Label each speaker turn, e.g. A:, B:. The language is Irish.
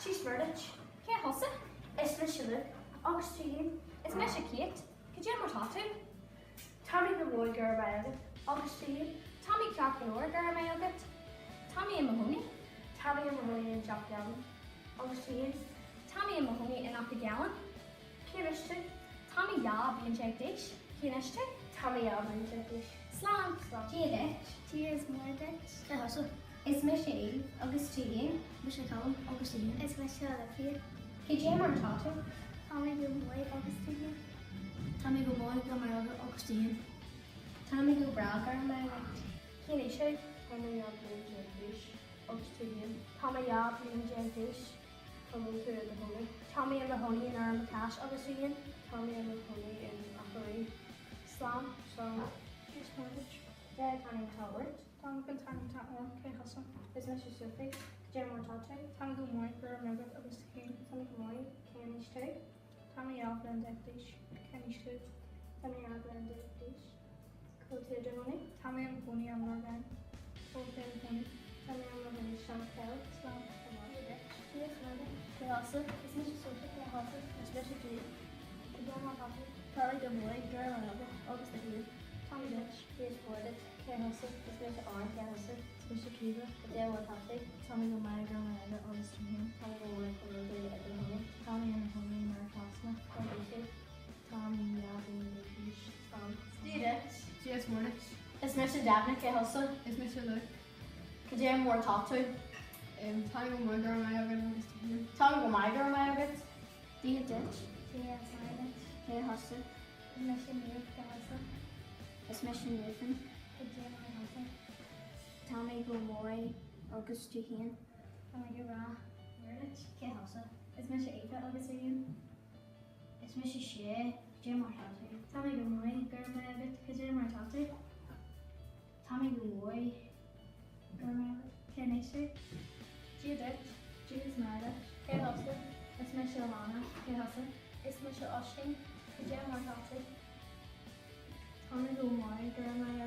A: She's Murdich.
B: Ke hosa?
A: Is Michelle. Augustine.
B: Is Misha Kate? Could you ever talk to?
A: Tommy the boy girl by Augustine.
B: Tommy Clark Manor, Garma Yogurt. Tommy and Mahoney.
A: Tommy and Mahoney and Jack Gallon. Augustine.
B: Tommy and Mahoney and Gallon.
A: Kirishton.
B: Tommy Yab and Jake Dish. Kinishti.
A: Tommy Alvin Jackish.
B: Slam. Jadich.
C: Cheers, Murdich.
B: Ke hosa? Is Misha Eve? Augustine. Misha Cullen. Augustine.
C: It's Michelle Olivia.
B: Could you ever talk to?
C: Tommy Gilboy, Augustine.
B: Tommy go boy, Garma Yogurt, Augustine. Tommy go bra, Garma Yogurt. Kinishti.
A: Tommy Alvin Jackish. Augustine. Tommy Alvin Jackish. Coming to the honey.
B: Tommy and Mahoney and Aaron Cash, Augustine.
A: Tommy and Mahoney and Appery.
B: Slam.
A: She's Murdich.
B: Dad, Tommy Howard.
A: Tommy can turn into one. Okay, hustle.
B: Is Misha Sophie? Could you ever talk to?
A: Tommy go morning for a nugget of his cane.
B: Tommy Kamori. Kanish too.
A: Tommy Alvin Jackish. Kenny Stu.
B: Tommy Alvin and Dish. Go to the money.
A: Tommy and Pony and Morgan.
B: Tommy and Mahoney, Sean Kell.
A: Slam.
B: Yes, Mother. Ke hosa? Is Misha Sophie? Ke hosa? Is Misha Kate? Could you ever talk to? Probably the boy, Garma Yogurt, Augustine.
A: Tommy Ditch.
B: He is boarded. Ke hosa? Is Misha Arn? Ke hosa?
A: Mr. Kiva.
B: Could you ever talk to?
A: Tommy go my girl and I Augustine.
B: Tommy go work for the day at the honey.
A: Tommy and Mahoney and Mary Cosma. Tommy Alvin Jackish. She's Murdich.
B: Is Mr. Dabney Ke hosa?
A: Is Mr. Luke.
B: Could you ever talk to?
A: Tommy go my girl and I Augustine.
B: Tommy go my girl, my Yogurt. Dia Ditch.
C: Cheers, Murdich.
B: Ke hosa?
C: Mission Youth, Gaza.
B: Is Misha Nathan?
C: Could you ever hosa?
B: Tommy go Moy, Augustine.
C: Tommy Gura. Murdich.
B: Ke hosa? Is Misha Eva Augustine? Is Misha Shea? Jim or Tatu? Tommy go Moy, Garma Yogurt. Could you ever talk to? Tommy go Moy, Garma Yogurt. Ke Nisha? Dia Ditch.
A: She's Murdich.
B: Ke hosa? Is Misha Lana? Ke hosa? Is Misha Oshin? Could you ever talk to?
A: Tommy go my girl and I